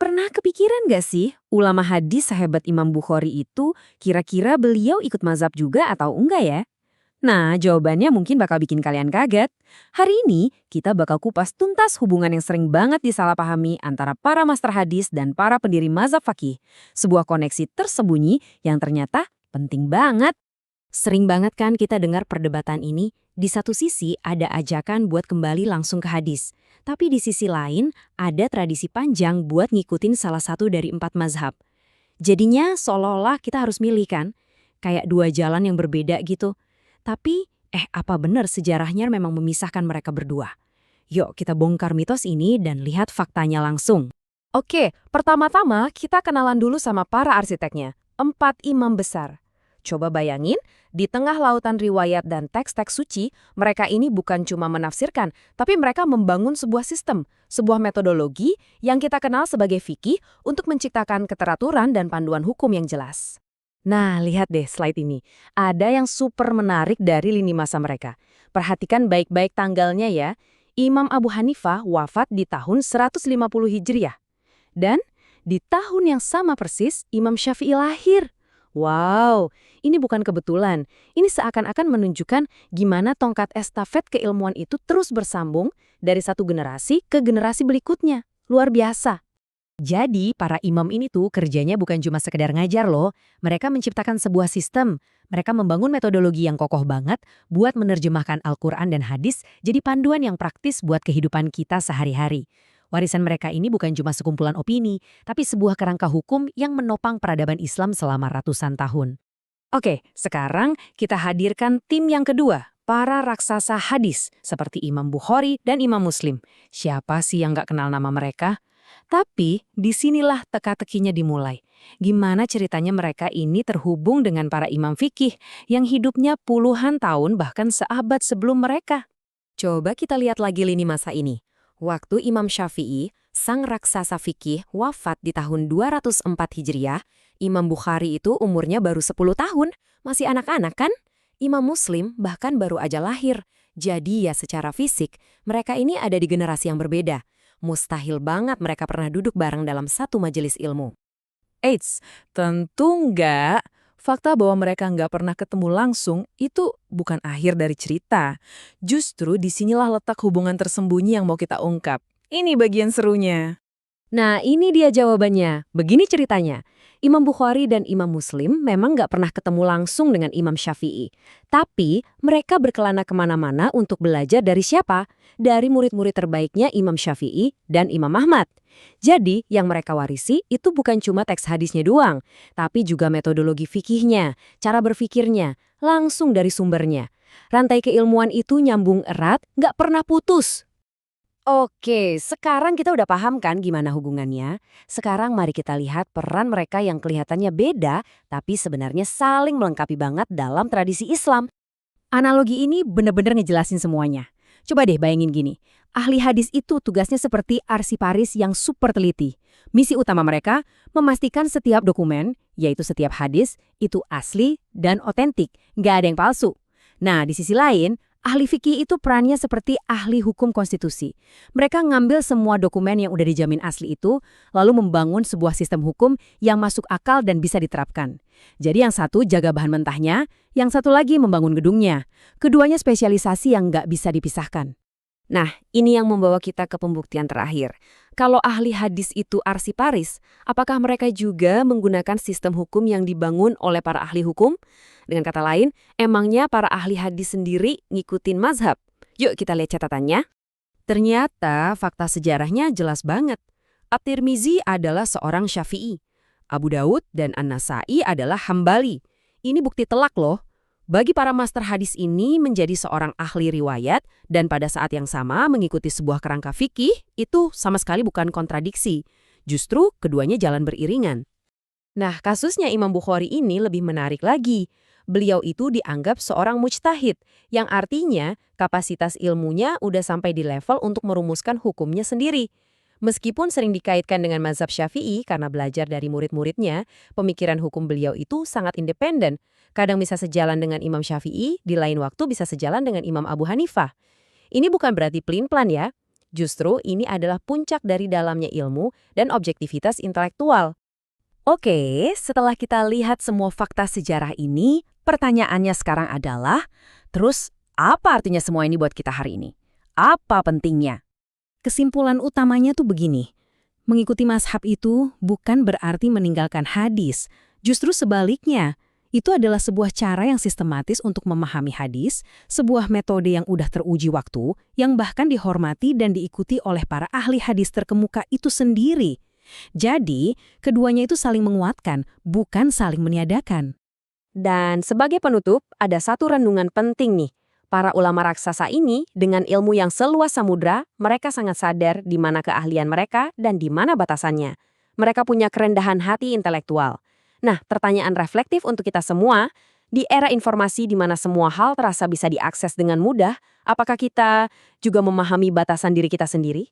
Pernah kepikiran gak sih, ulama hadis sehebat Imam Bukhari itu, kira-kira beliau ikut mazhab juga atau enggak ya? Nah, jawabannya mungkin bakal bikin kalian kaget. Hari ini, kita bakal kupas tuntas hubungan yang sering banget disalahpahami antara para master hadis dan para pendiri mazhab fakih. Sebuah koneksi tersembunyi yang ternyata penting banget. Sering banget kan kita dengar perdebatan ini, di satu sisi ada ajakan buat kembali langsung ke hadis. Tapi di sisi lain, ada tradisi panjang buat ngikutin salah satu dari 4 mazhab. Jadinya seolah-olah kita harus milih kan? Kayak dua jalan yang berbeda gitu. Tapi, apa benar sejarahnya memang memisahkan mereka berdua? Yuk kita bongkar mitos ini dan lihat faktanya langsung. Oke, pertama-tama kita kenalan dulu sama para arsiteknya, 4 imam besar. Coba bayangin, di tengah lautan riwayat dan teks-teks suci, mereka ini bukan cuma menafsirkan, tapi mereka membangun sebuah sistem, sebuah metodologi yang kita kenal sebagai fikih untuk menciptakan keteraturan dan panduan hukum yang jelas. Nah, lihat deh slide ini. Ada yang super menarik dari lini masa mereka. Perhatikan baik-baik tanggalnya ya. Imam Abu Hanifah wafat di tahun 150 Hijriah. Dan di tahun yang sama persis, Imam Syafi'i lahir. Wow, ini bukan kebetulan. Ini seakan-akan menunjukkan gimana tongkat estafet keilmuan itu terus bersambung dari satu generasi ke generasi berikutnya. Luar biasa. Jadi, para imam ini tuh kerjanya bukan cuma sekedar ngajar loh. Mereka menciptakan sebuah sistem. Mereka membangun metodologi yang kokoh banget buat menerjemahkan Al-Quran dan hadis jadi panduan yang praktis buat kehidupan kita sehari-hari. Warisan mereka ini bukan cuma sekumpulan opini, tapi sebuah kerangka hukum yang menopang peradaban Islam selama ratusan tahun. Oke, sekarang kita hadirkan tim yang kedua, para raksasa hadis, seperti Imam Bukhari dan Imam Muslim. Siapa sih yang nggak kenal nama mereka? Tapi, disinilah teka-tekinya dimulai. Gimana ceritanya mereka ini terhubung dengan para imam fikih yang hidupnya puluhan tahun bahkan seabad sebelum mereka? Coba kita lihat lagi lini masa ini. Waktu Imam Syafi'i, sang raksasa fikih, wafat di tahun 204 Hijriah, Imam Bukhari itu umurnya baru 10 tahun, masih anak-anak kan? Imam Muslim bahkan baru aja lahir. Jadi ya secara fisik, mereka ini ada di generasi yang berbeda. Mustahil banget mereka pernah duduk bareng dalam satu majelis ilmu. Eits, tentu enggak. Fakta bahwa mereka nggak pernah ketemu langsung itu bukan akhir dari cerita. Justru disinilah letak hubungan tersembunyi yang mau kita ungkap. Ini bagian serunya. Nah, ini dia jawabannya. Begini ceritanya. Imam Bukhari dan Imam Muslim memang nggak pernah ketemu langsung dengan Imam Syafi'i. Tapi, mereka berkelana kemana-mana untuk belajar dari siapa? Dari murid-murid terbaiknya Imam Syafi'i dan Imam Ahmad. Jadi, yang mereka warisi itu bukan cuma teks hadisnya doang, tapi juga metodologi fikihnya, cara berfikirnya, langsung dari sumbernya. Rantai keilmuan itu nyambung erat, nggak pernah putus. Oke, sekarang kita udah paham kan gimana hubungannya? Sekarang mari kita lihat peran mereka yang kelihatannya beda, tapi sebenarnya saling melengkapi banget dalam tradisi Islam. Analogi ini bener-bener ngejelasin semuanya. Coba deh bayangin gini, ahli hadis itu tugasnya seperti arsiparis yang super teliti. Misi utama mereka, memastikan setiap dokumen, yaitu setiap hadis, itu asli dan otentik, nggak ada yang palsu. Nah, di sisi lain, ahli fikih itu perannya seperti ahli hukum konstitusi. Mereka ngambil semua dokumen yang udah dijamin asli itu, lalu membangun sebuah sistem hukum yang masuk akal dan bisa diterapkan. Jadi yang satu jaga bahan mentahnya, yang satu lagi membangun gedungnya. Keduanya spesialisasi yang nggak bisa dipisahkan. Nah, ini yang membawa kita ke pembuktian terakhir. Kalau ahli hadis itu arsiparis, apakah mereka juga menggunakan sistem hukum yang dibangun oleh para ahli hukum? Dengan kata lain, emangnya para ahli hadis sendiri ngikutin mazhab? Yuk kita lihat catatannya. Ternyata fakta sejarahnya jelas banget. At-Tirmizi adalah seorang Syafi'i. Abu Daud dan An-Nasai adalah Hambali. Ini bukti telak loh. Bagi para master hadis ini menjadi seorang ahli riwayat dan pada saat yang sama mengikuti sebuah kerangka fikih itu sama sekali bukan kontradiksi. Justru keduanya jalan beriringan. Nah, kasusnya Imam Bukhari ini lebih menarik lagi. Beliau itu dianggap seorang mujtahid, yang artinya kapasitas ilmunya udah sampai di level untuk merumuskan hukumnya sendiri. Meskipun sering dikaitkan dengan mazhab Syafi'i karena belajar dari murid-muridnya, pemikiran hukum beliau itu sangat independen. Kadang bisa sejalan dengan Imam Syafi'i, di lain waktu bisa sejalan dengan Imam Abu Hanifah. Ini bukan berarti pelin-pelan ya. Justru ini adalah puncak dari dalamnya ilmu dan objektivitas intelektual. Oke, setelah kita lihat semua fakta sejarah ini, pertanyaannya sekarang adalah, terus apa artinya semua ini buat kita hari ini? Apa pentingnya? Kesimpulan utamanya tuh begini. Mengikuti mazhab itu bukan berarti meninggalkan hadis. Justru sebaliknya, itu adalah sebuah cara yang sistematis untuk memahami hadis, sebuah metode yang udah teruji waktu, yang bahkan dihormati dan diikuti oleh para ahli hadis terkemuka itu sendiri. Jadi, keduanya itu saling menguatkan, bukan saling meniadakan. Dan sebagai penutup, ada satu renungan penting nih. Para ulama raksasa ini, dengan ilmu yang seluas samudra, mereka sangat sadar di mana keahlian mereka dan di mana batasannya. Mereka punya kerendahan hati intelektual. Nah, pertanyaan reflektif untuk kita semua, di era informasi di mana semua hal terasa bisa diakses dengan mudah, apakah kita juga memahami batasan diri kita sendiri?